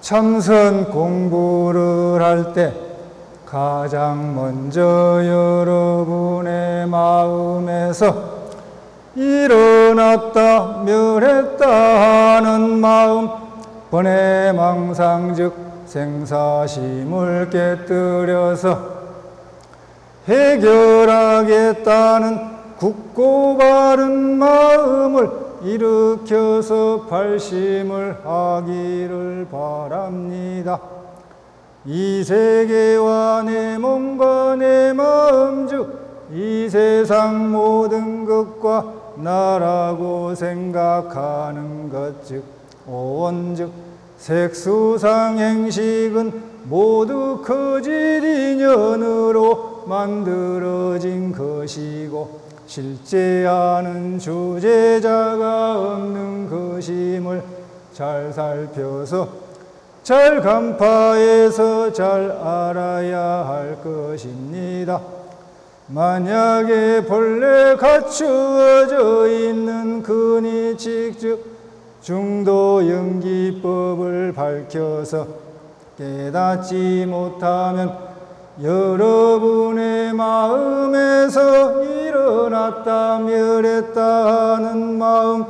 참선 공부를 할 때 가장 먼저 여러분의 마음에서 일어났다 멸했다 하는 마음, 번뇌망상 즉 생사심을 깨뜨려서 해결하겠다는 굳고 바른 마음을 일으켜서 발심을 하기를 바랍니다. 이 세계와 내 몸과 내 마음 즉 이 세상 모든 것과 나라고 생각하는 것 즉 오원 즉 색수상 행식은 모두 거짓 인연으로 만들어진 것이고 실제 아는 주제자가 없는 것임을 잘 살펴서 잘 간파해서 잘 알아야 할 것입니다. 만약에 본래 갖추어져 있는 근위칙 즉 중도 연기법을 밝혀서 깨닫지 못하면 여러분의 마음에서 일어났다 멸했다 하는 마음,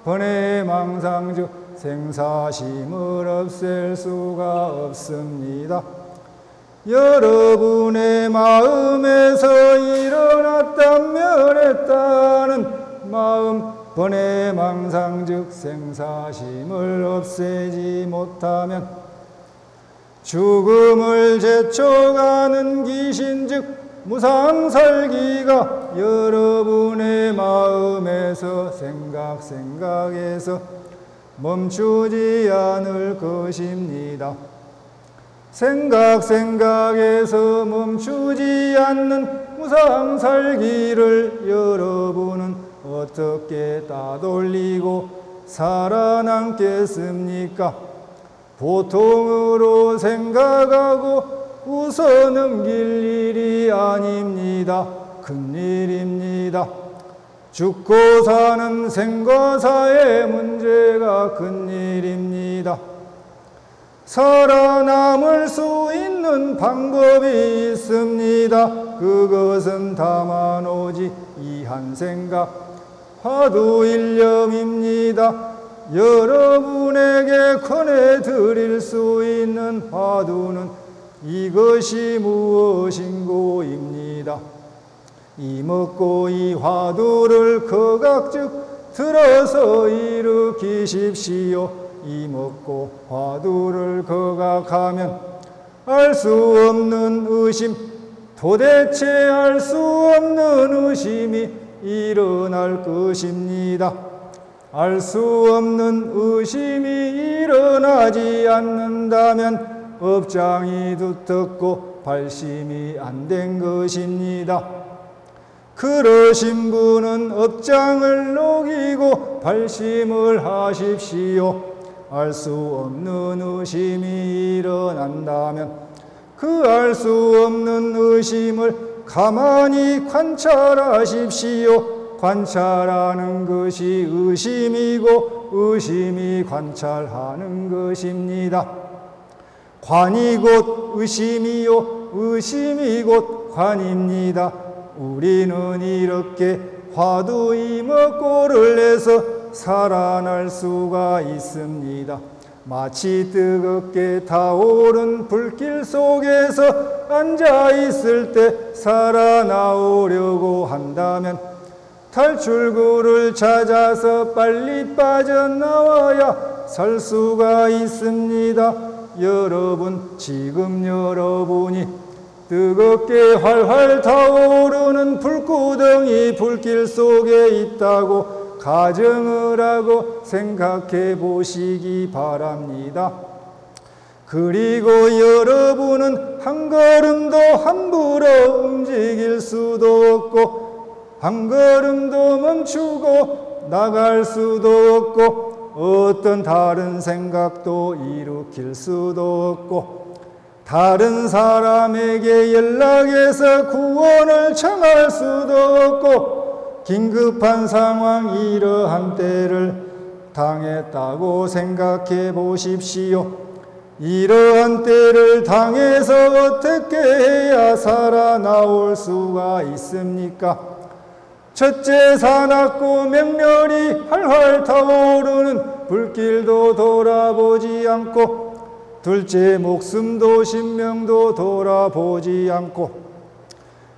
번뇌망상 즉 생사심을 없앨 수가 없습니다. 여러분의 마음에서 일어났다 멸했다는 마음, 번뇌망상 즉 생사심을 없애지 못하면 죽음을 재촉하는 귀신 즉 무상살기가 여러분의 마음에서 생각에서 멈추지 않을 것입니다. 생각에서 멈추지 않는 무상살기를 여러분은 어떻게 따돌리고 살아남겠습니까? 보통으로 생각하고 웃어 넘길 일이 아닙니다. 큰일입니다. 죽고 사는 생과사의 문제가 큰일입니다. 살아남을 수 있는 방법이 있습니다. 그것은 다만 오직 이 한 생각, 화두일념입니다. 여러분에게 권해드릴 수 있는 화두는 이것이 무엇인고입니다. 이먹고 이 화두를 거각즉 들어서 일으키십시오. 이먹고 화두를 거각하면 알 수 없는 의심, 도대체 알 수 없는 의심이 일어날 것입니다. 알 수 없는 의심이 일어나지 않는다면 업장이 두텁고 발심이 안 된 것입니다. 그러신 분은 업장을 녹이고 발심을 하십시오. 알 수 없는 의심이 일어난다면 그 알 수 없는 의심을 가만히 관찰하십시오. 관찰하는 것이 의심이고 의심이 관찰하는 것입니다. 관이 곧 의심이요 의심이 곧 관입니다. 우리는 이렇게 화두 이먹고를 해서 살아날 수가 있습니다. 마치 뜨겁게 타오른 불길 속에서 앉아있을 때 살아나오려고 한다면 탈출구를 찾아서 빨리 빠져나와야 살 수가 있습니다. 여러분, 지금 여러분이 뜨겁게 활활 타오르는 불구덩이 불길 속에 있다고 가정을 하고 생각해 보시기 바랍니다. 그리고 여러분은 한 걸음도 함부로 움직일 수도 없고 한 걸음도 멈추고 나갈 수도 없고 어떤 다른 생각도 일으킬 수도 없고 다른 사람에게 연락해서 구원을 청할 수도 없고 긴급한 상황 이러한 때를 당했다고 생각해 보십시오. 이러한 때를 당해서 어떻게 해야 살아나올 수가 있습니까? 첫째, 사납고 맹렬히 활활 타오르는 불길도 돌아보지 않고, 둘째, 목숨도 신명도 돌아보지 않고,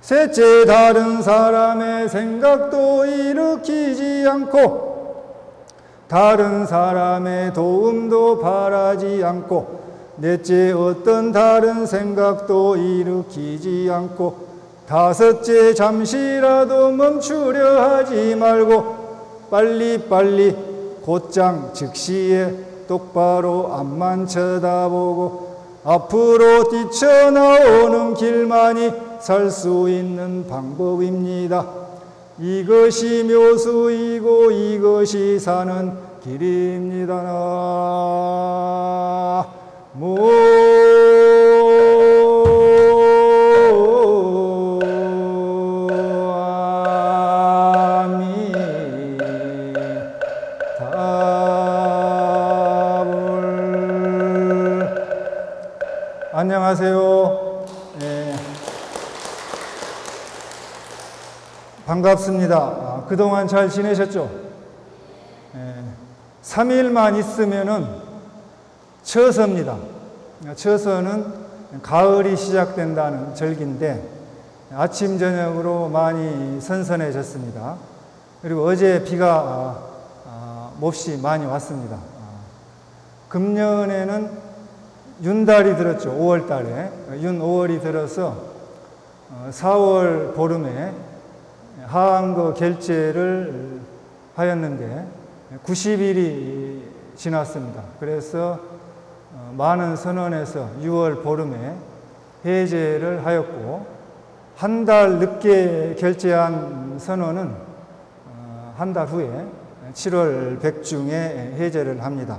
셋째, 다른 사람의 생각도 일으키지 않고, 다른 사람의 도움도 바라지 않고, 넷째, 어떤 다른 생각도 일으키지 않고, 다섯째, 잠시라도 멈추려 하지 말고 빨리빨리 곧장 즉시에 똑바로 앞만 쳐다보고 앞으로 뛰쳐나오는 길만이 살 수 있는 방법입니다. 이것이 묘수이고 이것이 사는 길입니다. 안녕하세요. 네. 반갑습니다. 그동안 잘 지내셨죠? 네. 3일만 있으면은 처서입니다. 처서는 가을이 시작된다는 절기인데 아침 저녁으로 많이 선선해졌습니다. 그리고 어제 비가 몹시 많이 왔습니다. 금년에는 윤달이 들었죠. 5월 달에. 윤 5월이 들어서 4월 보름에 하한거 결제를 하였는데 90일이 지났습니다. 그래서 많은 선원에서 6월 보름에 해제를 하였고, 한 달 늦게 결제한 선원은 한 달 후에 7월 백중에 해제를 합니다.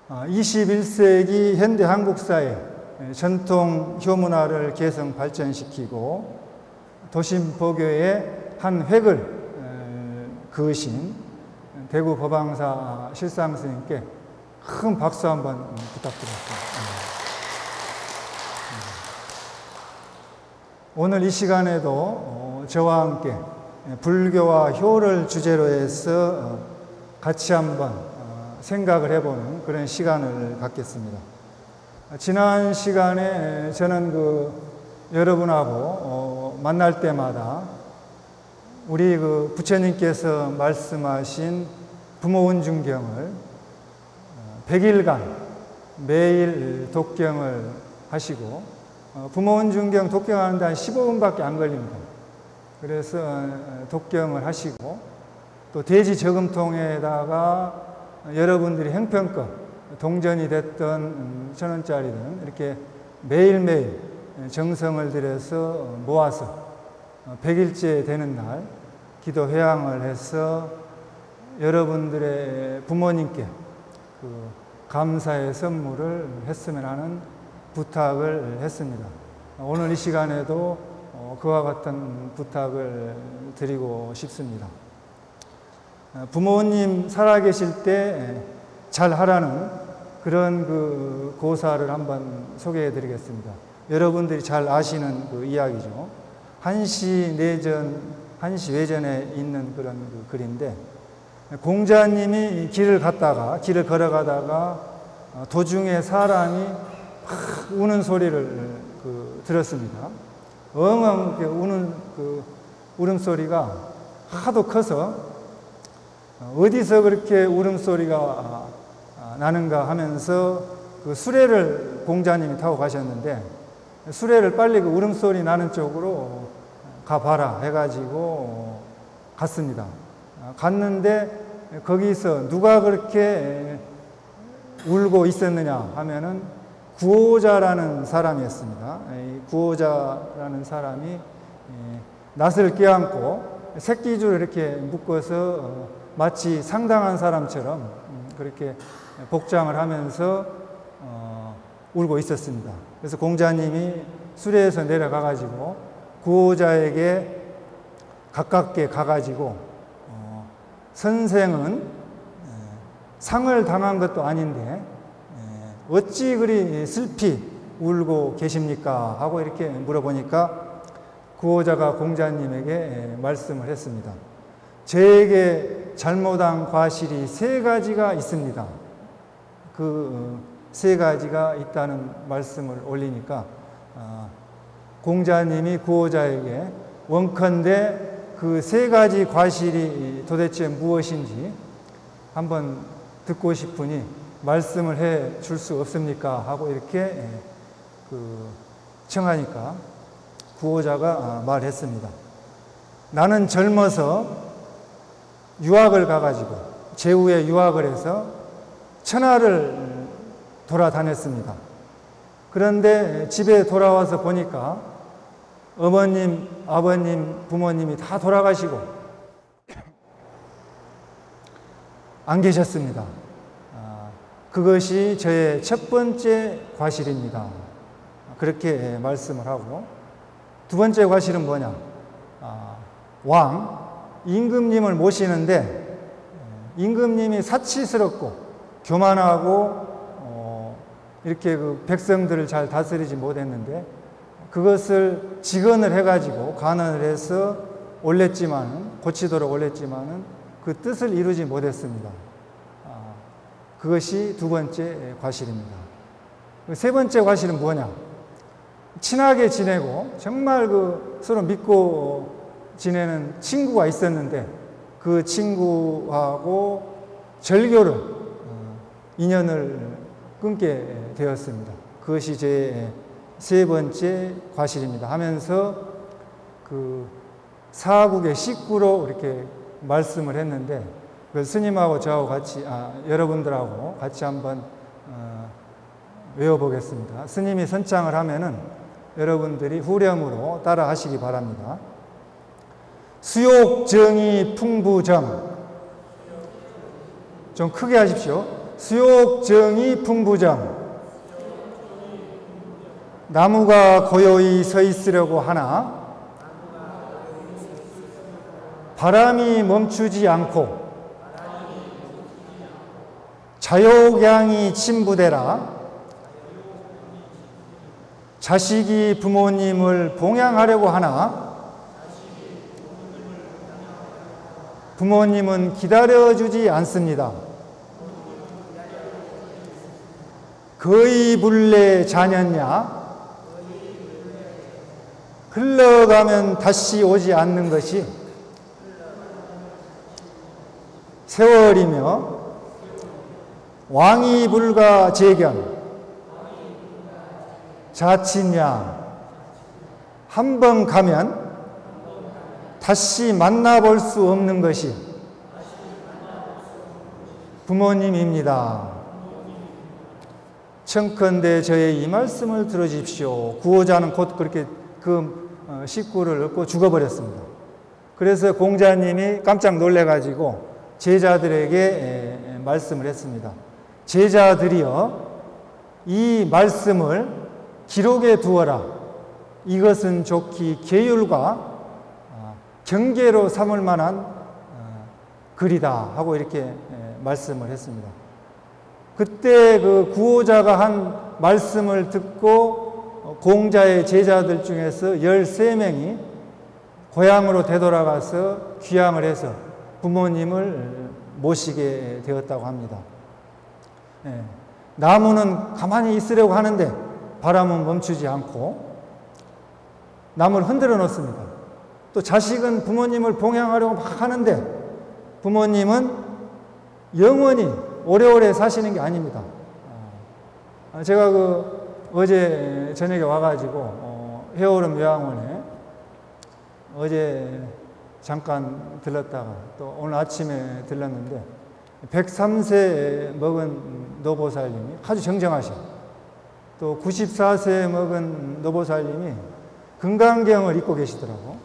21세기 현대 한국사의 전통 효문화를 개성 발전시키고 도심 보교의 한 획을 그으신 대구 법왕사 실상 스님께 큰 박수 한번 부탁드립니다. 오늘 이 시간에도 저와 함께 불교와 효를 주제로 해서 같이 한번 생각을 해보는 그런 시간을 갖겠습니다. 지난 시간에 저는 여러분하고 만날 때마다 우리 부처님께서 말씀하신 부모운중경을 100일간 매일 독경을 하시고, 부모운중경 독경하는데 한 15분밖에 안 걸립니다. 그래서 독경을 하시고, 또 대지 저금통에다가 여러분들이 형편껏 동전이 됐던 1,000원짜리든 이렇게 매일매일 정성을 들여서 모아서 100일째 되는 날 기도 회향을 해서 여러분들의 부모님께 감사의 선물을 했으면 하는 부탁을 했습니다. 오늘 이 시간에도 그와 같은 부탁을 드리고 싶습니다. 부모님 살아계실 때 잘 하라는 그런 고사를 한번 소개해 드리겠습니다. 여러분들이 잘 아시는 이야기죠. 한시 외전에 있는 그런 글인데, 공자님이 길을 걸어가다가 도중에 사람이 막 우는 소리를 들었습니다. 엉엉 우는 울음소리가 하도 커서 어디서 그렇게 울음소리가 나는가 하면서 수레를 공자님이 타고 가셨는데, 수레를 빨리 울음소리 나는 쪽으로 가봐라 해가지고 갔습니다. 갔는데 거기서 누가 그렇게 울고 있었느냐 하면은 구호자라는 사람이었습니다. 이 구호자라는 사람이 낫을 껴안고 새끼줄을 이렇게 묶어서 마치 상당한 사람처럼 그렇게 복장을 하면서 울고 있었습니다. 그래서 공자님이 수레에서 내려가가지고 구호자에게 가깝게 가가지고 선생은 상을 당한 것도 아닌데 어찌 그리 슬피 울고 계십니까? 하고 이렇게 물어보니까 구호자가 공자님에게 말씀을 했습니다. 저에게 잘못한 과실이 3가지가 있습니다. 그 3가지가 있다는 말씀을 올리니까 공자님이 구호자에게 원컨대 그 3가지 과실이 도대체 무엇인지 한번 듣고 싶으니 말씀을 해 줄 수 없습니까? 하고 이렇게 청하니까 구호자가 말했습니다. 나는 젊어서 유학을 가가지고 제후에 유학을 해서 천하를 돌아다녔습니다. 그런데 집에 돌아와서 보니까 어머님, 아버님, 부모님이 다 돌아가시고 안 계셨습니다. 그것이 저의 첫 번째 과실입니다. 그렇게 말씀을 하고, 두 번째 과실은 뭐냐? 왕, 임금님을 모시는데 임금님이 사치스럽고 교만하고 이렇게 그 백성들을 잘 다스리지 못했는데 그것을 직언을 해가지고 간언을 해서 올렸지만은, 고치도록 올렸지만은 그 뜻을 이루지 못했습니다. 그것이 두 번째 과실입니다. 세 번째 과실은 뭐냐? 친하게 지내고 정말 그 서로 믿고 지내는 친구가 있었는데 그 친구하고 절교를 인연을 끊게 되었습니다. 그것이 제 세 번째 과실입니다. 하면서 그 사국의 식구로 이렇게 말씀을 했는데 그 스님하고 저하고 같이 여러분들하고 같이 한번 외워보겠습니다. 스님이 선창을 하면은 여러분들이 후렴으로 따라 하시기 바랍니다. 수욕정이 풍부정. 좀 크게 하십시오. 수욕정이 풍부정. 나무가 고요히 서 있으려고 하나 바람이 멈추지 않고 자욕양이 침부되라. 자식이 부모님을 봉양하려고 하나 부모님은 기다려주지 않습니다. 거의 불래 자녀냐? 흘러가면 다시 오지 않는 것이 세월이며 왕이 불가 재견 자친야 한 번 가면 다시 만나볼 수 없는 것이 부모님입니다. 청컨대 저의 이 말씀을 들어주십시오. 구호자는 곧 그렇게 그 식구를 얻고 죽어버렸습니다. 그래서 공자님이 깜짝 놀래가지고 제자들에게 말씀을 했습니다. 제자들이여, 이 말씀을 기록에 두어라. 이것은 좋기 계율과 경계로 삼을 만한 글이다 하고 이렇게 말씀을 했습니다. 그때 그 구호자가 한 말씀을 듣고 공자의 제자들 중에서 13명이 고향으로 되돌아가서 귀향을 해서 부모님을 모시게 되었다고 합니다. 나무는 가만히 있으려고 하는데 바람은 멈추지 않고 나무를 흔들어 놓습니다. 또 자식은 부모님을 봉양하려고 막 하는데 부모님은 영원히 오래오래 사시는 게 아닙니다. 제가 어제 저녁에 와가지고 해오름 요양원에 어제 잠깐 들렀다가 또 오늘 아침에 들렀는데 103세 먹은 노보살님이 아주 정정하셔. 또 94세 먹은 노보살님이 금강경을 읽고 계시더라고.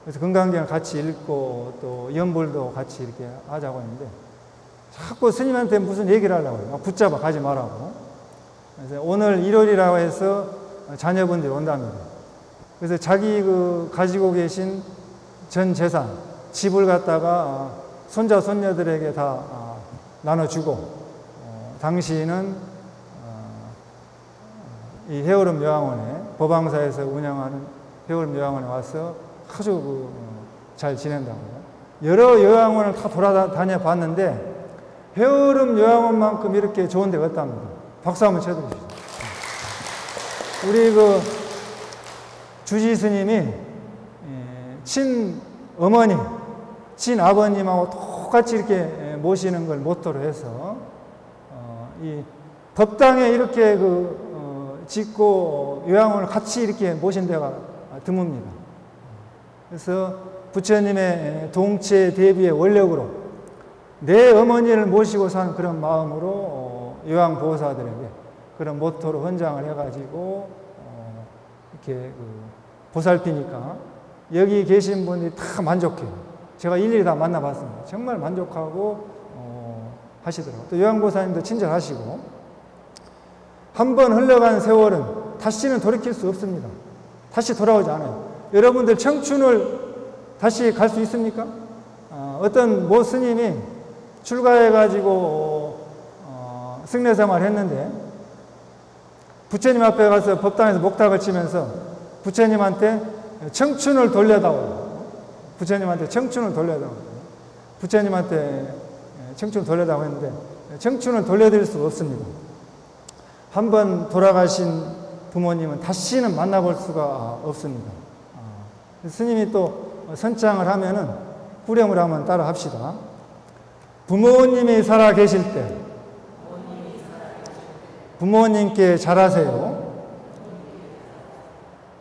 그래서 금강경 같이 읽고 또 연불도 같이 이렇게 하자고 했는데 자꾸 스님한테 무슨 얘기를 하려고 해요. 붙잡아 가지 말라고. 그래서 오늘 일요일이라고 해서 자녀분들이 온답니다. 그래서 자기 가지고 계신 전 재산, 집을 갖다가 손자, 손녀들에게 다 나눠주고, 당시는 이 해오름 요양원에, 법왕사에서 운영하는 해오름 요양원에 와서 아주 잘 지낸다고요. 여러 요양원을 다 돌아다녀 봤는데 해오름 요양원만큼 이렇게 좋은 데가 없답니다. 박수 한번 쳐주시죠. 우리 주지 스님이 친어머니, 친아버님하고 똑같이 이렇게 모시는 걸 모토로 해서 이 법당에 이렇게 짓고 요양원을 같이 이렇게 모신 데가 드뭅니다. 그래서 부처님의 동체 대비의 원력으로 내 어머니를 모시고 사는 그런 마음으로 요양보호사들에게 그런 모토로 헌장을 해가지고 이렇게 보살피니까 여기 계신 분들이 다 만족해요. 제가 일일이 다 만나봤습니다. 정말 만족하고 하시더라고요. 또 요양보호사님도 친절하시고 한 번 흘러간 세월은 다시는 돌이킬 수 없습니다. 다시 돌아오지 않아요. 여러분들 청춘을 다시 갈 수 있습니까? 어떤 모 스님이 출가해가지고 승려생활을 했는데 부처님 앞에 가서 법당에서 목탁을 치면서 부처님한테 청춘을 돌려다오. 부처님한테 청춘을 돌려다오. 부처님한테 청춘을 돌려다오 했는데 청춘을 돌려드릴 수가 없습니다. 한번 돌아가신 부모님은 다시는 만나볼 수가 없습니다. 스님이 또 선창을 하면은 후렴을 한번 따라 합시다. 부모님이 살아 계실 때 부모님께 잘하세요.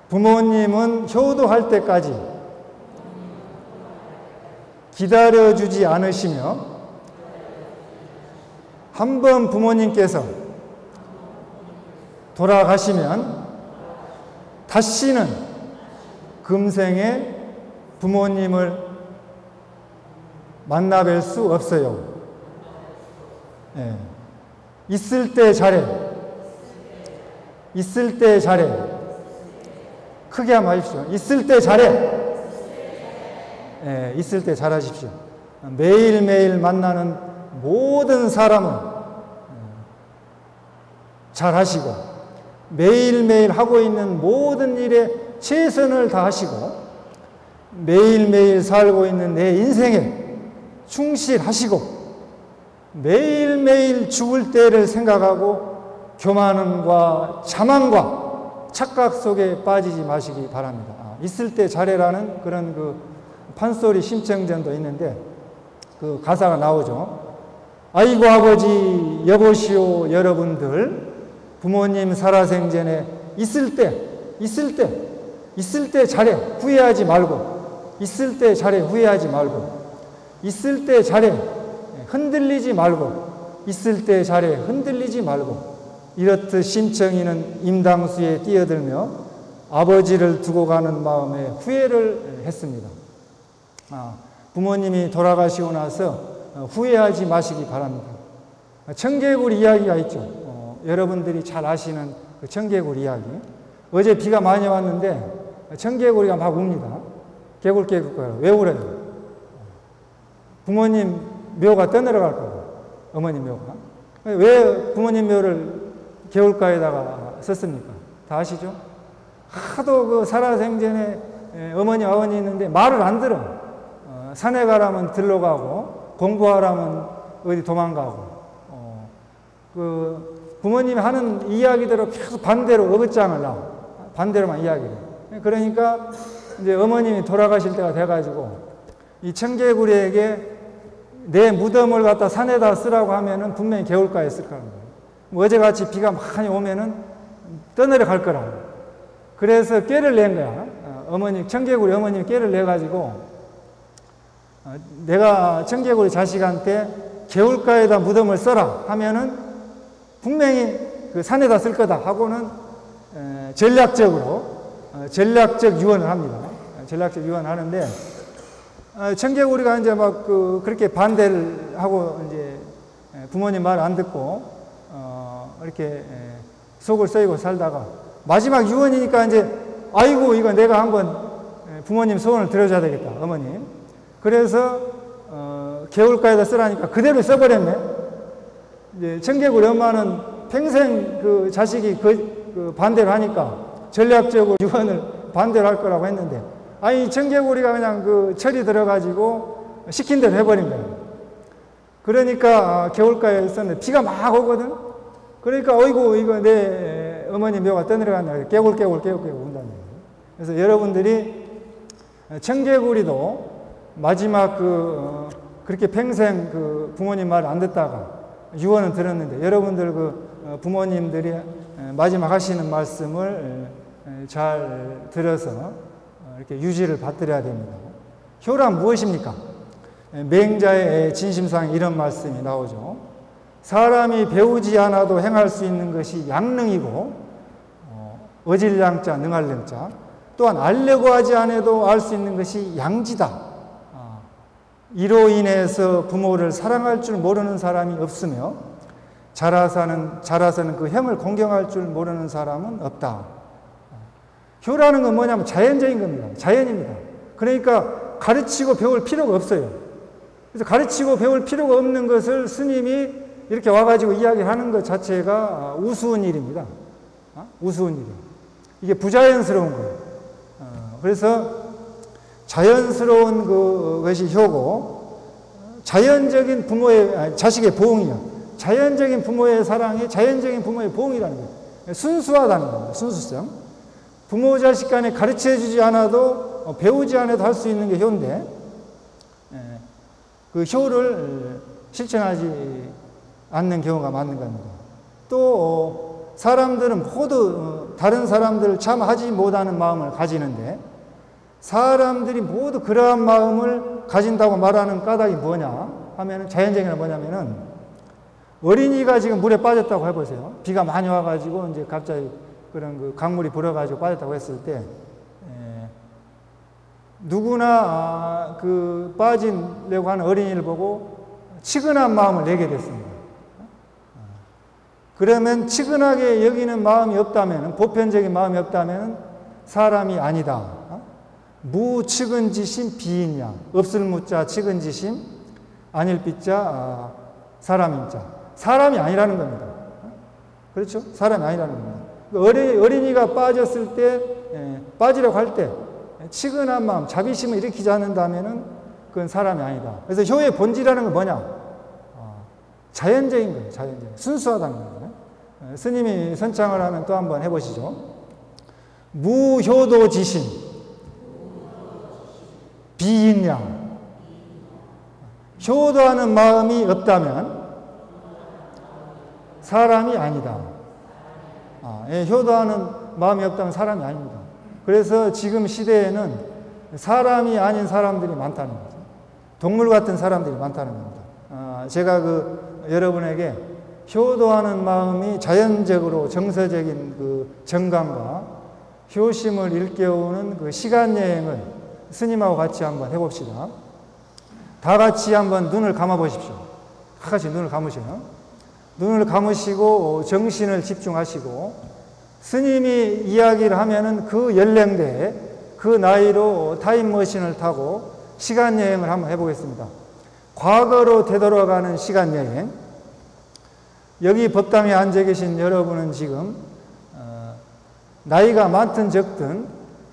부모님은 효도할 때까지 기다려주지 않으시며 한번 부모님께서 돌아가시면 다시는 금생에 부모님을 만나뵐 수 없어요. 네. 있을 때 잘해. 있을 때 잘해. 크게 한번 하십시오. 있을 때 잘해. 네, 있을 때 잘하십시오. 매일매일 만나는 모든 사람은 잘하시고 매일매일 하고 있는 모든 일에 최선을 다하시고 매일매일 살고 있는 내 인생에 충실하시고 매일매일 죽을 때를 생각하고 교만과 자만과 착각 속에 빠지지 마시기 바랍니다. 있을 때 잘해라는 그런 판소리 심청전도 있는데 그 가사가 나오죠. 아이고 아버지 여보시오 여러분들 부모님 살아생전에 있을 때 잘해 후회하지 말고 있을 때 잘해 후회하지 말고 있을 때 잘해 흔들리지 말고 있을 때 잘해 흔들리지 말고 이렇듯 심청이는 임당수에 뛰어들며 아버지를 두고 가는 마음에 후회를 했습니다. 부모님이 돌아가시고 나서 후회하지 마시기 바랍니다. 청개구리 이야기가 있죠. 여러분들이 잘 아시는 그 청개구리 이야기. 어제 비가 많이 왔는데 청개구리가 막 웁니다. 개굴개굴거려. 왜 울어요? 부모님 묘가 떠내려갈 거예요. 어머니 묘가. 왜 부모님 묘를 개울가에다가 썼습니까? 다 아시죠? 하도 살아생전에 어머니 아버니 있는데 말을 안 들어. 산에 가라면 들러 가고 공부하라면 어디 도망가고 부모님이 하는 이야기대로 계속 반대로 어긋장을 놔. 반대로만 이야기를. 그러니까 이제 어머님이 돌아가실 때가 돼가지고 이 청개구리에게 내 무덤을 갖다 산에다 쓰라고 하면은 분명히 개울가에 쓸 거라는 거예요. 어제같이 비가 많이 오면은 떠내려 갈 거라고. 그래서 꾀를 낸 거야. 청개구리 어머님이 꾀를 내가지고 내가 청개구리 자식한테 개울가에다 무덤을 써라 하면은 분명히 그 산에다 쓸 거다 하고는 전략적 유언을 합니다. 전략적 유언을 하는데 청개구리가 이제 막 그렇게 반대를 하고 이제 부모님 말 안 듣고 이렇게 속을 썩이고 살다가 마지막 유언이니까 이제 아이고 이거 내가 한번 부모님 소원을 들어줘야 되겠다 어머님. 그래서 개울가에다 쓰라니까 그대로 써버렸네. 이제 청개구리 엄마는 평생 그 자식이 그 반대를 하니까 전략적으로 유언을 반대를 할 거라고 했는데, 아니 청개구리가 그냥 그 철이 들어가지고 시킨 대로 해버린 거예요. 그러니까 겨울가에 있었는데 비가 막 오거든. 그러니까 어이구 이거 내 어머니 묘가 떠내려간다. 깨굴깨굴 운다는 거예요. 그래서 여러분들이 청개구리도 마지막 그렇게 평생 그 부모님 말 안 듣다가 유언을 들었는데, 여러분들 그 부모님들이 마지막 하시는 말씀을 잘 들어서 이렇게 유지를 받들어야 됩니다. 효란 무엇입니까? 맹자의 진심상에 이런 말씀이 나오죠. 사람이 배우지 않아도 행할 수 있는 것이 양능이고, 어질량자 능할량자, 또한 알려고 하지 않아도 알 수 있는 것이 양지다. 이로 인해서 부모를 사랑할 줄 모르는 사람이 없으며 자라서는 그 형을 공경할 줄 모르는 사람은 없다. 효라는 건 뭐냐면 자연적인 겁니다. 자연입니다. 그러니까 가르치고 배울 필요가 없어요. 그래서 가르치고 배울 필요가 없는 것을 스님이 이렇게 와가지고 이야기하는 것 자체가 우스운 일입니다. 우스운 일이에요. 이게 부자연스러운 거예요. 그래서 자연스러운 그것이 효고, 자연적인 자식의 보응이요. 자연적인 부모의 사랑이 자연적인 부모의 보응이라는 거예요. 순수하다는 겁니다. 순수성. 부모 자식 간에 가르쳐 주지 않아도, 배우지 않아도 할 수 있는 게 효인데, 그 효를 실천하지 않는 경우가 많은 겁니다. 또 사람들은 모두 다른 사람들을 참 하지 못하는 마음을 가지는데, 사람들이 모두 그러한 마음을 가진다고 말하는 까닭이 뭐냐 하면, 자연적인 건 뭐냐면은, 어린이가 지금 물에 빠졌다고 해보세요. 비가 많이 와가지고 이제 갑자기 그런 그 강물이 불어가지고 빠졌다고 했을 때, 누구나 그 빠지려고 하는 어린이를 보고 치근한 마음을 내게 됐습니다. 그러면 치근하게 여기는 마음이 없다면, 보편적인 마음이 없다면 사람이 아니다. 무치근지심 비인양. 없을 무자 치근지심, 아닐 삐자 사람인자. 사람이 아니라는 겁니다. 그렇죠? 사람이 아니라는 겁니다. 어린이가 빠졌을 때, 빠지려고 할 때 치근한 마음, 자비심을 일으키지 않는다면 그건 사람이 아니다. 그래서 효의 본질이라는 건 뭐냐? 자연적인 거예요. 자연적인. 순수하다는 거예요. 스님이 선창을 하면 또 한번 해보시죠. 무효도지심 비인양. 효도하는 마음이 없다면 사람이 아니다. 효도하는 마음이 없다면 사람이 아닙니다. 그래서 지금 시대에는 사람이 아닌 사람들이 많다는 거죠. 동물 같은 사람들이 많다는 겁니다. 제가 여러분에게 효도하는 마음이 자연적으로 정서적인 그 정감과 효심을 일깨우는 그 시간 여행을 스님하고 같이 한번 해봅시다. 다 같이 한번 눈을 감아 보십시오. 다 같이 눈을 감으셔요. 눈을 감으시고 정신을 집중하시고, 스님이 이야기를 하면은 그 연령대에 그 나이로 타임머신을 타고 시간 여행을 한번 해보겠습니다. 과거로 되돌아가는 시간 여행. 여기 법당에 앉아 계신 여러분은 지금 나이가 많든 적든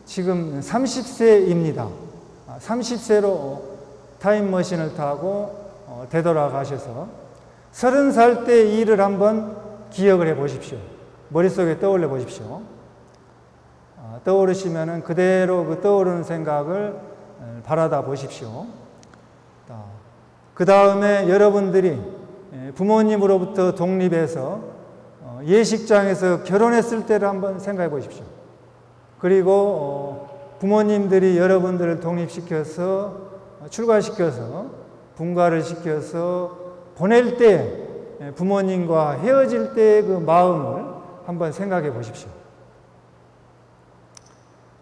지금 30세입니다. 30세로 타임머신을 타고 되돌아가셔서 30살 때 일을 한번 기억을 해 보십시오. 머릿속에 떠올려 보십시오. 떠오르시면은 그대로 그 떠오르는 생각을 바라다 보십시오. 그 다음에 여러분들이 부모님으로부터 독립해서 예식장에서 결혼했을 때를 한번 생각해 보십시오. 그리고 부모님들이 여러분들을 독립시켜서 출가시켜서 분가를 시켜서 보낼 때, 부모님과 헤어질 때의 그 마음을 한번 생각해 보십시오.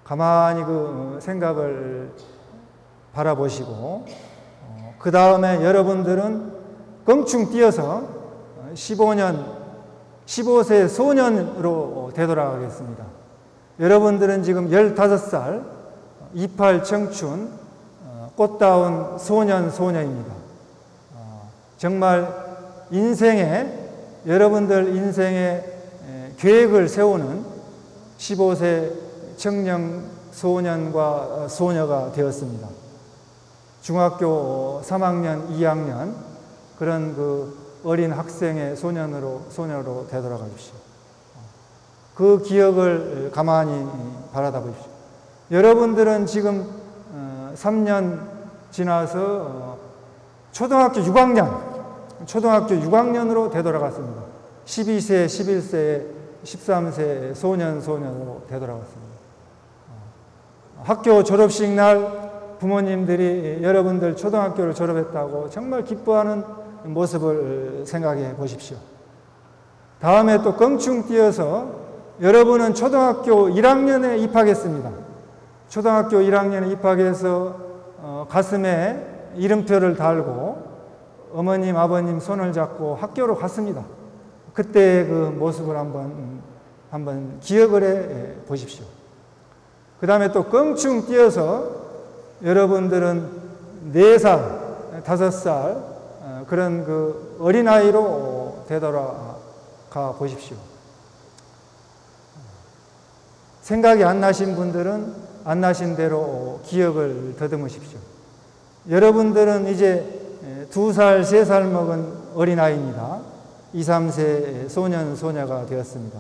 가만히 그 생각을 바라보시고, 그 다음에 여러분들은 껑충 뛰어서 15세 소년으로 되돌아가겠습니다. 여러분들은 지금 15살, 28 청춘, 꽃다운 소년입니다. 정말 여러분들 인생의 계획을 세우는 15세 청년 소년과 소녀가 되었습니다. 중학교 3학년, 2학년 그런 그 어린 학생의 소녀로 되돌아가 주십시오. 그 기억을 가만히 바라다 보십시오. 여러분들은 지금 3년 지나서 초등학교 6학년으로 되돌아갔습니다. 12세, 11세, 13세 소년으로 되돌아갔습니다. 학교 졸업식 날 부모님들이 여러분들 초등학교를 졸업했다고 정말 기뻐하는 모습을 생각해 보십시오. 다음에 또 껑충 뛰어서 여러분은 초등학교 1학년에 입학했습니다. 초등학교 1학년에 입학해서 가슴에 이름표를 달고 어머님, 아버님 손을 잡고 학교로 갔습니다. 그때의 그 모습을 한번 기억을 해 보십시오. 그 다음에 또 껑충 뛰어서 여러분들은 4살, 5살 그런 그 어린아이로 되돌아가 보십시오. 생각이 안 나신 분들은 안 나신 대로 기억을 더듬으십시오. 여러분들은 이제 2살, 3살 먹은 어린아이입니다. 2, 3세 소녀가 되었습니다.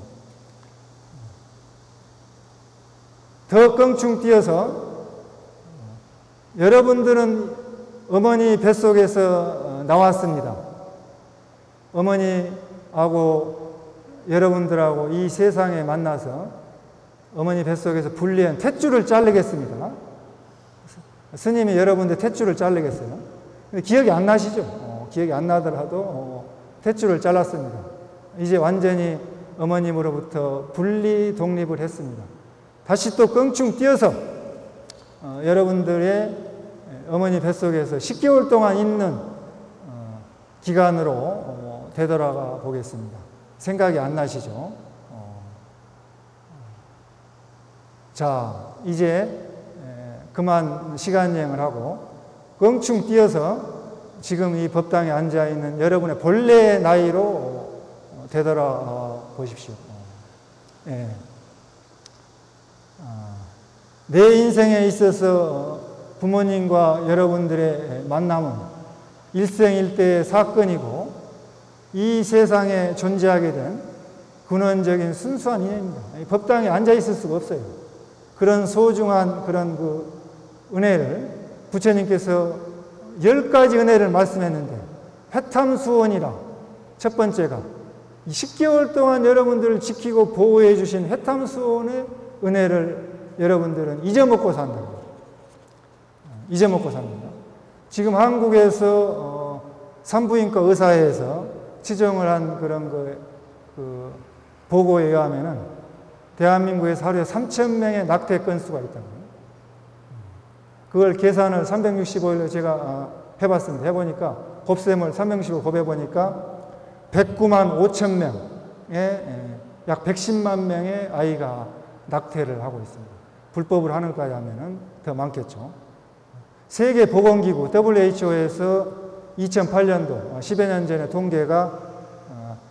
더 껑충 뛰어서 여러분들은 어머니 뱃속에서 나왔습니다. 어머니하고 여러분들하고 이 세상에 만나서 어머니 뱃속에서 분리한 탯줄을 자르겠습니다. 스님이 여러분들 탯줄을 자르겠어요. 근데 기억이 안 나시죠? 기억이 안 나더라도 탯줄을 잘랐습니다. 이제 완전히 어머님으로부터 분리 독립을 했습니다. 다시 또 껑충 뛰어서 여러분들의 어머니 뱃속에서 10개월 동안 있는 기간으로 되돌아가 보겠습니다. 생각이 안 나시죠? 자, 이제 그만 시간 여행을 하고 껑충 뛰어서 지금 이 법당에 앉아있는 여러분의 본래의 나이로 되돌아 보십시오. 예. 내 인생에 있어서 부모님과 여러분들의 만남은 일생일대의 사건이고 이 세상에 존재하게 된 근원적인 순수한 인연입니다. 법당에 앉아 있을 수가 없어요. 그런 소중한 그런 그 은혜를 부처님께서 10가지 은혜를 말씀했는데 회탐수원이라 첫 번째가 10개월 동안 여러분들을 지키고 보호해 주신 회탐수원의 은혜를 여러분들은 잊어먹고 산다고. 잊어먹고 삽니다. 지금 한국에서 산부인과 의사회에서 지정을 한 그런 그 보고에 의하면은 대한민국에서 하루에 3,000명의 낙태 건수가 있다고요. 그걸 계산을 365일로 제가 해봤습니다. 해보니까 곱셈을 365 곱해보니까 109만 5천 명의 약 110만 명의 아이가 낙태를 하고 있습니다. 불법을 하는 것까지 하면은 더 많겠죠. 세계보건기구 WHO에서 2008년도 10여 년 전에 통계가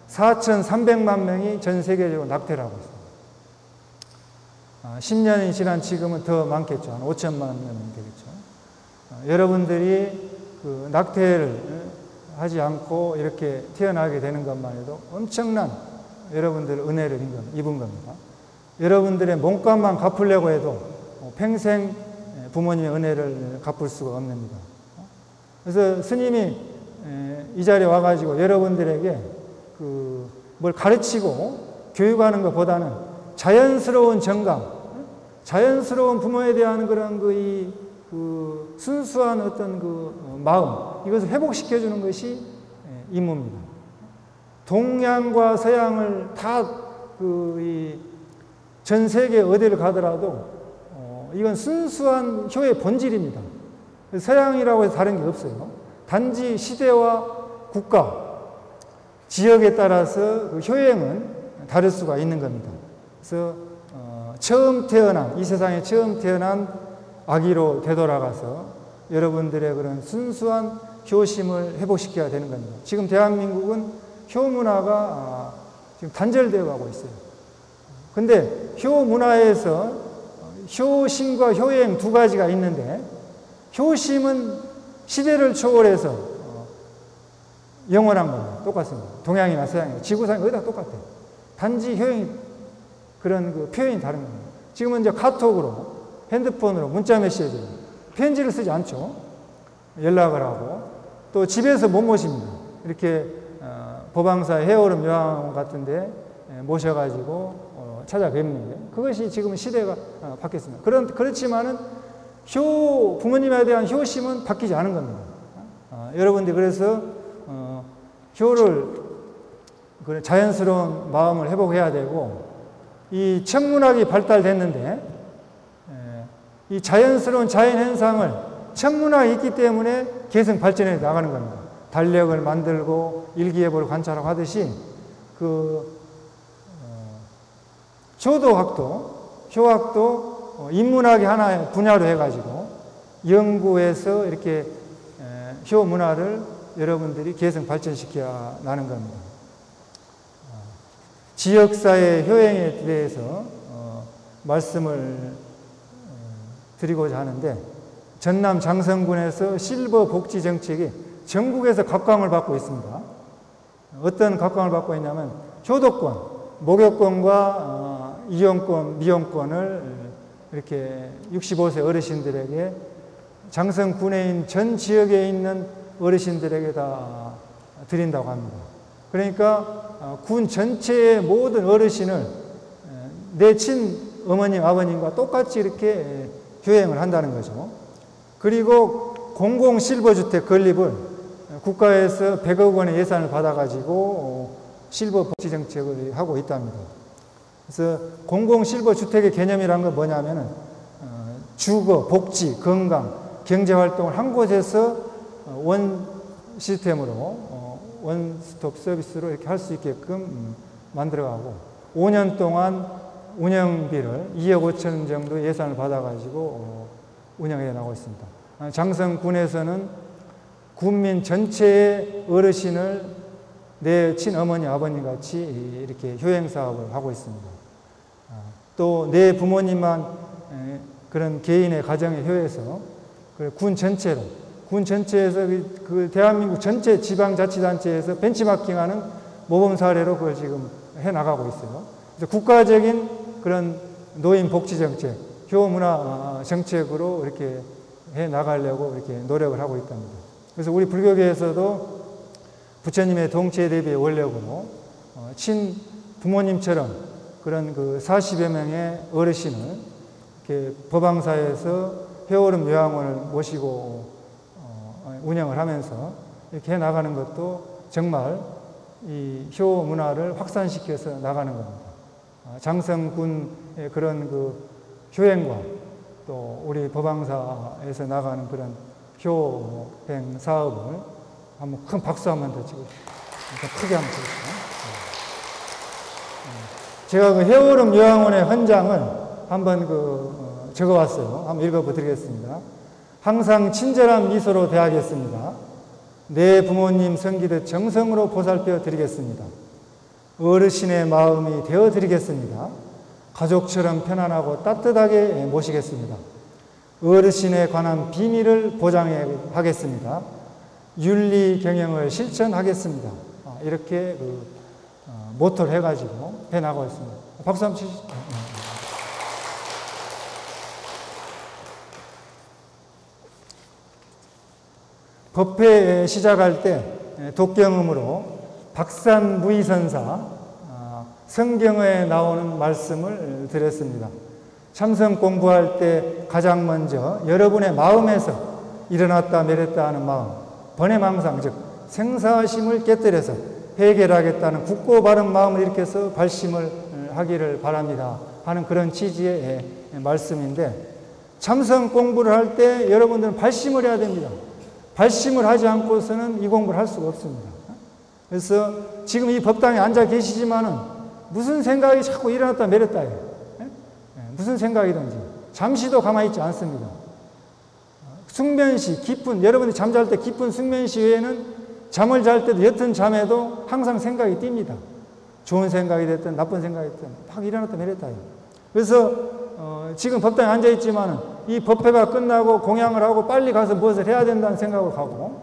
4,300만 명이 전 세계적으로 낙태를 하고 있습니다. 10년이 지난 지금은 더 많겠죠. 한 5천만 명이 되겠죠. 여러분들이 그 낙태를 하지 않고 이렇게 태어나게 되는 것만 해도 엄청난 여러분들 은혜를 입은 겁니다. 여러분들의 몸값만 갚으려고 해도 평생 부모님의 은혜를 갚을 수가 없습니다. 그래서 스님이 이 자리에 와가지고 여러분들에게 뭘 가르치고 교육하는 것보다는 자연스러운 정감, 자연스러운 부모에 대한 그런 순수한 어떤 마음, 이것을 회복시켜주는 것이 임무입니다. 동양과 서양을 다 전 세계 어디를 가더라도 이건 순수한 효의 본질입니다. 서양이라고 해서 다른 게 없어요. 단지 시대와 국가, 지역에 따라서 그 효행은 다를 수가 있는 겁니다. 그래서 이 세상에 처음 태어난 아기로 되돌아가서 여러분들의 그런 순수한 효심을 회복시켜야 되는 겁니다. 지금 대한민국은 효문화가 지금 단절되어 가고 있어요. 근데 효 문화에서 효심과 효행 두 가지가 있는데, 효심은 시대를 초월해서 영원한 겁니다. 똑같습니다. 동양이나 서양이나 지구상이 어디다 똑같아요. 단지 효행이, 그런 그 표현이 다른 겁니다. 지금은 이제 카톡으로, 핸드폰으로, 문자 메시지로, 편지를 쓰지 않죠. 연락을 하고, 또 집에서 못 모십니다. 이렇게 법왕사의 해오름 요양원 같은데 모셔가지고 찾아뵙는데, 그것이 지금 시대가 바뀌었습니다. 그렇지만은 부모님에 대한 효심은 바뀌지 않은 겁니다. 여러분들이 그래서 효를, 자연스러운 마음을 회복해야 되고, 이 천문학이 발달됐는데, 이 자연스러운 자연 현상을 천문학이 있기 때문에 계속 발전해 나가는 겁니다. 달력을 만들고 일기예보를 관찰하고 하듯이, 조도학도, 효학도 인문학의 하나의 분야로 해가지고 연구해서 이렇게 효 문화를 여러분들이 계속 발전시켜야 나는 겁니다. 지역사회 효행에 대해서 말씀을 드리고자 하는데, 전남 장성군에서 실버 복지 정책이 전국에서 각광을 받고 있습니다. 어떤 각광을 받고 있냐면, 효도권, 목욕권과 이용권, 미용권을 이렇게 65세 어르신들에게, 장성군에 있는 전 지역에 있는 어르신들에게 다 드린다고 합니다. 그러니까 군 전체의 모든 어르신을 내 친어머님, 아버님과 똑같이 이렇게 효행을 한다는 거죠. 그리고 공공 실버주택 건립을 국가에서 100억 원의 예산을 받아가지고 실버 복지 정책을 하고 있답니다. 그래서 공공 실버 주택의 개념이란 건 뭐냐면은 주거, 복지, 건강, 경제 활동을 한 곳에서 원 시스템으로 원스톱 서비스로 이렇게 할 수 있게끔 만들어가고, 5년 동안 운영비를 2억 5천 정도 예산을 받아가지고 운영해 나가고 있습니다. 장성군에서는 군민 전체의 어르신을 내 친어머니, 아버님 같이 이렇게 효행 사업을 하고 있습니다. 또 내 부모님만 그런 개인의 가정에 효해서 군 전체로, 군 전체에서 그 대한민국 전체 지방자치단체에서 벤치마킹하는 모범 사례로 그걸 지금 해 나가고 있어요. 그래서 국가적인 그런 노인 복지 정책, 효 문화 정책으로 이렇게 해 나가려고 이렇게 노력을 하고 있답니다. 그래서 우리 불교계에서도 부처님의 동체 대비의 원력으로 친 부모님처럼 그런 그 40여 명의 어르신을 이렇게 법왕사에서 해오름 요양원을 모시고 운영을 하면서 이렇게 해 나가는 것도 정말 이 효 문화를 확산시켜서 나가는 겁니다. 장성군의 그런 그 효행과 또 우리 법왕사에서 나가는 그런 효행 사업을 한번 큰 박수 한번 더 치고, 크게 한번 치겠습니다. 제가 그 해오름 요양원의 헌장을 한번 적어왔어요. 한번 읽어드리겠습니다. 항상 친절한 미소로 대하겠습니다. 내 부모님 섬기듯 정성으로 보살펴 드리겠습니다. 어르신의 마음이 되어 드리겠습니다. 가족처럼 편안하고 따뜻하게 모시겠습니다. 어르신에 관한 비밀을 보장해 하겠습니다. 윤리 경영을 실천하겠습니다. 이렇게 모토를 해가지고 해나가고 있습니다. 박수 한번 치시죠. 법회 시작할 때 독경음으로 박산무의선사 성경에 나오는 말씀을 드렸습니다. 참선 공부할 때 가장 먼저 여러분의 마음에서 일어났다 내렸다 하는 마음, 번외망상, 즉 생사심을 깨뜨려서 해결하겠다는 굳고 바른 마음을 일으켜서 발심을 하기를 바랍니다 하는 그런 취지의 말씀인데, 참선 공부를 할 때 여러분들은 발심을 해야 됩니다. 발심을 하지 않고서는 이 공부를 할 수가 없습니다. 그래서 지금 이 법당에 앉아 계시지만은 무슨 생각이 자꾸 일어났다 내렸다 해요. 무슨 생각이든지 잠시도 가만히 있지 않습니다. 숙면시, 깊은, 여러분이 잠잘 때 깊은 숙면시 외에는 잠을 잘 때도 옅은 잠에도 항상 생각이 뜁니다. 좋은 생각이 됐든 나쁜 생각이 됐든 막 일어났다 내렸다. 그래서 지금 법당에 앉아있지만 이 법회가 끝나고 공양을 하고 빨리 가서 무엇을 해야 된다는 생각을 하고,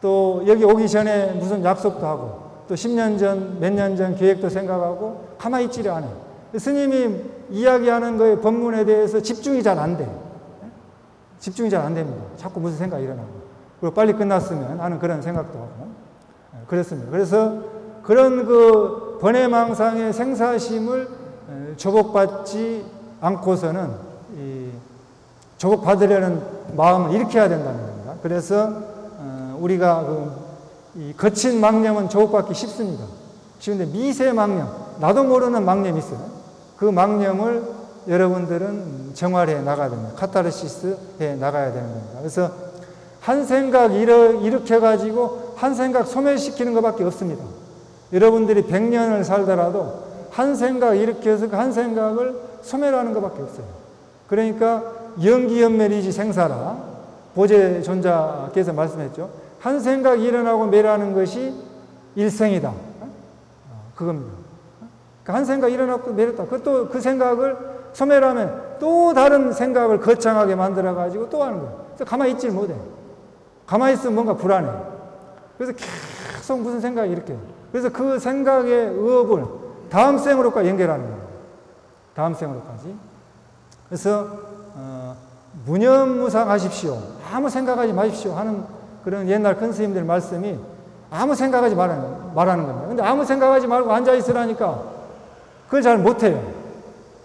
또 여기 오기 전에 무슨 약속도 하고, 또 10년 전, 몇 년 전 계획도 생각하고 가만히 있지를 않아요. 스님이 이야기하는 거에 법문에 대해서 집중이 잘 안 돼. 집중이 잘 안 됩니다. 자꾸 무슨 생각이 일어나고. 그리고 빨리 끝났으면 하는 그런 생각도 하고. 그렇습니다. 그래서 그런 그 번외망상의 생사심을 조복받지 않고서는 조복받으려는 마음을 일으켜야 된다는 겁니다. 그래서 우리가 이 거친 망념은 조복받기 쉽습니다. 쉬운데 미세 망념, 나도 모르는 망념이 있어요. 그 망념을 여러분들은 정화해 나가야 됩니다. 카타르시스 해 나가야 되는 겁니다. 그래서 한 생각 일으켜가지고 한 생각 소멸시키는 것밖에 없습니다. 여러분들이 100년을 살더라도 한 생각 일으켜서 그 한 생각을 소멸하는 것밖에 없어요. 그러니까 연기연멸이지 생사라. 보제존자께서 말씀했죠. 한 생각 일어나고 멸하는 것이 일생이다. 그겁니다. 한 생각 일어나고 멸했다. 그것도 그 생각을 소멸하면 또 다른 생각을 거창하게 만들어가지고 또 하는 거예요. 그래서 가만히 있질 못해. 가만히 있으면 뭔가 불안해. 그래서 계속 무슨 생각이 이렇게. 그래서 그 생각의 의업을 다음 생으로까지 연결하는 거예요. 다음 생으로까지. 그래서 무념무상하십시오. 아무 생각하지 마십시오 하는 그런 옛날 큰 스님들 말씀이 아무 생각하지 말하는 겁니다. 근데 아무 생각하지 말고 앉아있으라니까 그걸 잘 못해요.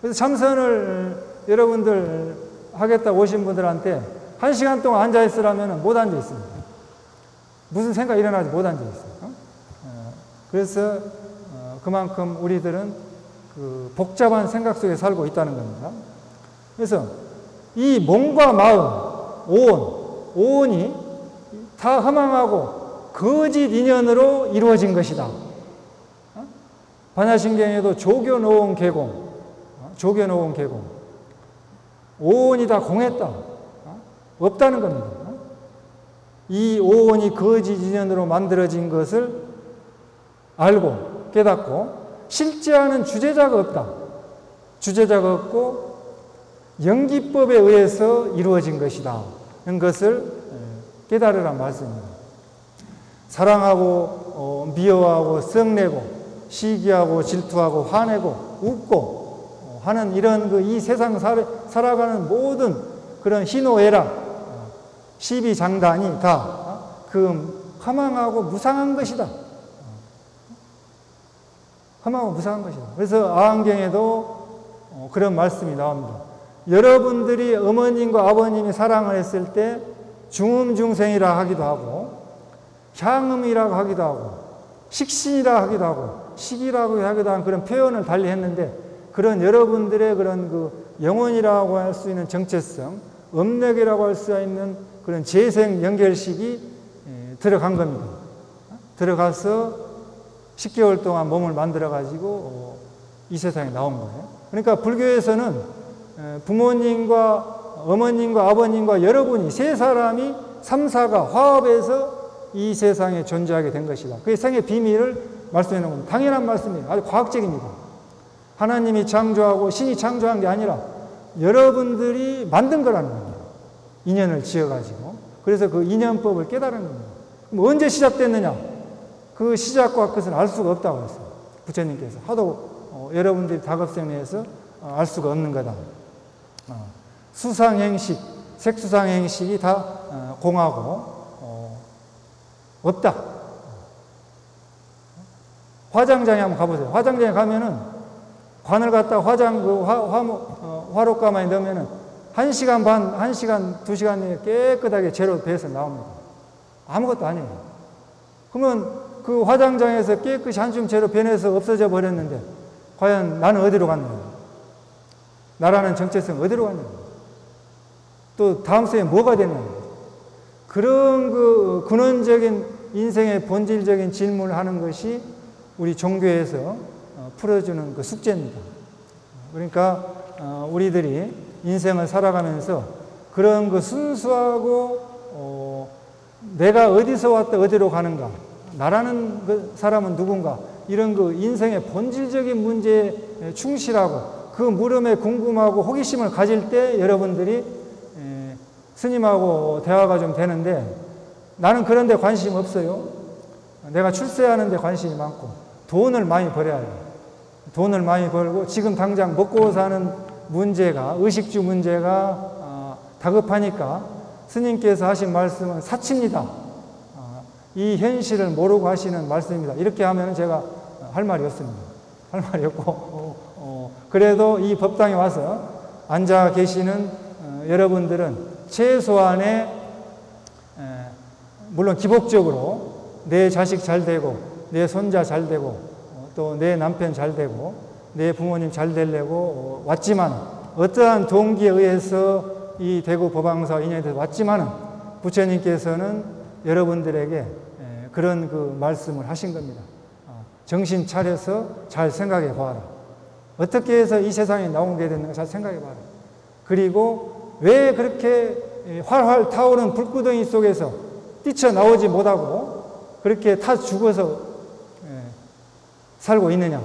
그래서 참선을 여러분들 하겠다고 오신 분들한테 1시간 동안 앉아있으라면 못 앉아있습니다. 무슨 생각 일어나지 못 앉아있어요. 그래서 그만큼 우리들은 그 복잡한 생각 속에 살고 있다는 겁니다. 그래서 이 몸과 마음, 오온이 다 허망하고 거짓 인연으로 이루어진 것이다. 반야신경에도 조교노온 계공, 조교노온 계공. 오온이 다 공했다. 없다는 겁니다. 이 오온이 거짓 인연으로 만들어진 것을 알고 깨닫고 실제하는 주제자가 없다. 주제자가 없고 연기법에 의해서 이루어진 것이다. 이런 것을 깨달으란 말씀입니다. 사랑하고 미워하고 썩내고 시기하고 질투하고 화내고 웃고 하는 이런 이 세상 살아가는 모든 그런 희노애락 시비장단이 다 그 허망하고 무상한 것이다. 허망하고 무상한 것이다. 그래서 아한경에도 그런 말씀이 나옵니다. 여러분들이 어머님과 아버님이 사랑을 했을 때 중음중생이라 하기도 하고 향음이라고 하기도 하고 식신이라 하기도 하고 식이라고 하기도 하는 그런 표현을 달리 했는데 그런 여러분들의 그런 그 영혼이라고 할 수 있는 정체성, 음력이라고 할 수 있는 그런 재생 연결식이 들어간 겁니다. 들어가서 10개월 동안 몸을 만들어가지고 이 세상에 나온 거예요. 그러니까 불교에서는 부모님과 어머님과 아버님과 여러분이 세 사람이 삼사가 화합해서 이 세상에 존재하게 된 것이다. 그게 생의 비밀을 말씀해 놓은 겁니다. 당연한 말씀이에요. 아주 과학적입니다. 하나님이 창조하고 신이 창조한 게 아니라 여러분들이 만든 거라는 겁니다. 인연을 지어가지고. 그래서 그 인연법을 깨달은 겁니다. 그럼 언제 시작됐느냐? 그 시작과 끝은 알 수가 없다고 했어요. 부처님께서. 하도 여러분들이 다급생리해서 알 수가 없는 거다. 수상행식, 색수상행식이 다 공하고 없다. 화장장에 한번 가보세요. 화장장에 가면은 관을 갖다 화롯가마에 넣으면은 1시간 반, 1시간, 2시간 내에 깨끗하게 제로 배서 나옵니다. 아무것도 아니에요. 그러면 그 화장장에서 깨끗이 한숨 제로 변해서 없어져 버렸는데 과연 나는 어디로 갔느냐? 나라는 정체성 어디로 갔느냐? 또 다음 생에 뭐가 됐느냐? 그런 그 근원적인 인생의 본질적인 질문을 하는 것이 우리 종교에서 풀어주는 그 숙제입니다. 그러니까 우리들이 인생을 살아가면서 그런 그 순수하고 내가 어디서 왔다 어디로 가는가, 나라는 그 사람은 누군가, 이런 그 인생의 본질적인 문제에 충실하고 그 물음에 궁금하고 호기심을 가질 때 여러분들이 스님하고 대화가 좀 되는데 나는 그런 데 관심 없어요. 내가 출세하는 데 관심이 많고 돈을 많이 벌어야 해요. 돈을 많이 벌고 지금 당장 먹고 사는 문제가 의식주 문제가 다급하니까 스님께서 하신 말씀은 사치입니다. 이 현실을 모르고 하시는 말씀입니다. 이렇게 하면 제가 할 말이 없습니다. 할 말이 없고 그래도 이 법당에 와서 앉아 계시는 여러분들은 최소한의 물론 기복적으로 내 자식 잘 되고 내 손자 잘 되고 또 내 남편 잘 되고 내 부모님 잘 되려고 왔지만 어떠한 동기에 의해서 이 대구 법왕사 인연에 대해서 왔지만은 부처님께서는 여러분들에게 그런 그 말씀을 하신 겁니다. 정신 차려서 잘 생각해 봐라. 어떻게 해서 이 세상에 나오게 됐는가 잘 생각해 봐라. 그리고 왜 그렇게 활활 타오르는 불구덩이 속에서 뛰쳐나오지 못하고 그렇게 타 죽어서 살고 있느냐.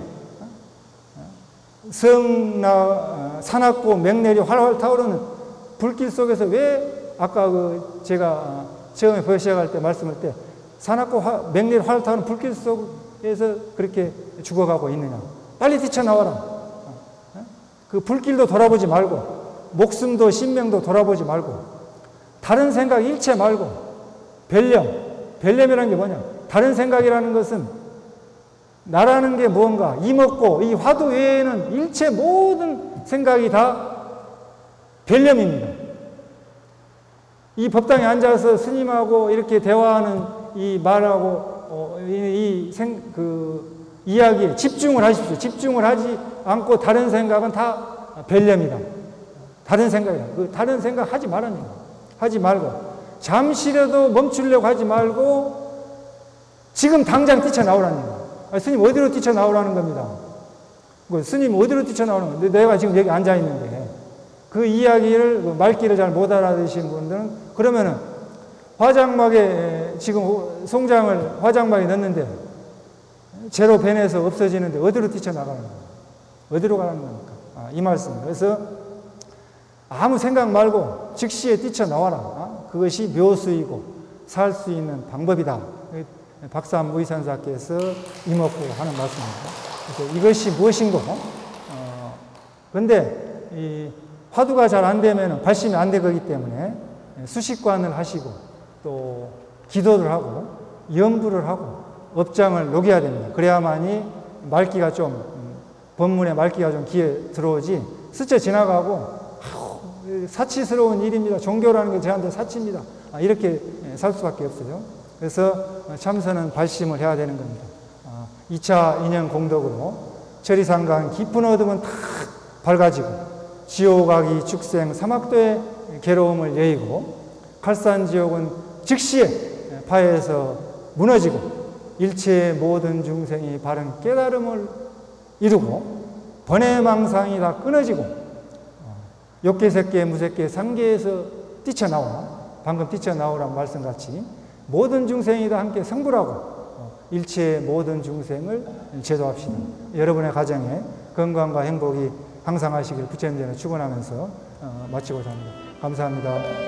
사납고 맹렬히 활활 타오르는 불길 속에서 왜 아까 제가 처음에 시작할 때 말씀할 때 사납고 맹렬히 활활 타오르는 불길 속에서 그렇게 죽어가고 있느냐. 빨리 뛰쳐나와라. 그 불길도 돌아보지 말고 목숨도 신명도 돌아보지 말고 다른 생각 일체 말고 별념이라는 게 뭐냐. 다른 생각이라는 것은 나라는 게 무언가 이먹고 이 화두 외에는 일체 모든 생각이 다 별념입니다. 이 법당에 앉아서 스님하고 이렇게 대화하는 이 말하고 이야기에 집중을 하십시오. 집중을 하지 않고 다른 생각은 다 별념이다. 다른 생각이다. 그 다른 생각 하지 말라는 거예요. 하지 말고 잠시라도 멈추려고 하지 말고 지금 당장 뛰쳐나오라는 거예요. 스님 어디로 뛰쳐나오라는 겁니다. 스님 어디로 뛰쳐나오는 건데 내가 지금 여기 앉아있는데 그 이야기를 말귀를 잘 못 알아듣으신 분들은 그러면은 화장막에 지금 송장을 화장막에 넣는데 제로 변해서 없어지는데 어디로 뛰쳐나가는 거예요? 어디로 가는 겁니까? 이 말씀. 그래서 아무 생각 말고 즉시에 뛰쳐나와라. 그것이 묘수이고 살 수 있는 방법이다. 박사한 무의산사께서 이먹고 하는 말씀입니다. 그래서 이것이 무엇인고? 근데 이 화두가 잘 안 되면 발심이 안 되기 때문에 수식관을 하시고 또 기도를 하고 염불을 하고 업장을 녹여야 됩니다. 그래야만이 말기가 좀 법문의 말기가 좀 귀에 들어오지 스쳐 지나가고 사치스러운 일입니다. 종교라는 게 저한테 사치입니다. 이렇게 살 수밖에 없어요. 그래서 참선은 발심을 해야 되는 겁니다. 2차 인연 공덕으로 천리상강 깊은 어둠은 탁 밝아지고 지옥악이 축생 사막도의 괴로움을 여의고 칼산지옥은 즉시에 파에서 무너지고 일체의 모든 중생이 바른 깨달음을 이루고 번외망상이 다 끊어지고 욕계색계 무색계 상계에서 뛰쳐나오라. 방금 뛰쳐나오란 말씀같이 모든 중생이 다 함께 성불하고 일체의 모든 중생을 제도합시다. 여러분의 가정에 건강과 행복이 항상 하시길 부처님 전에 축원하면서 마치고자 합니다. 감사합니다.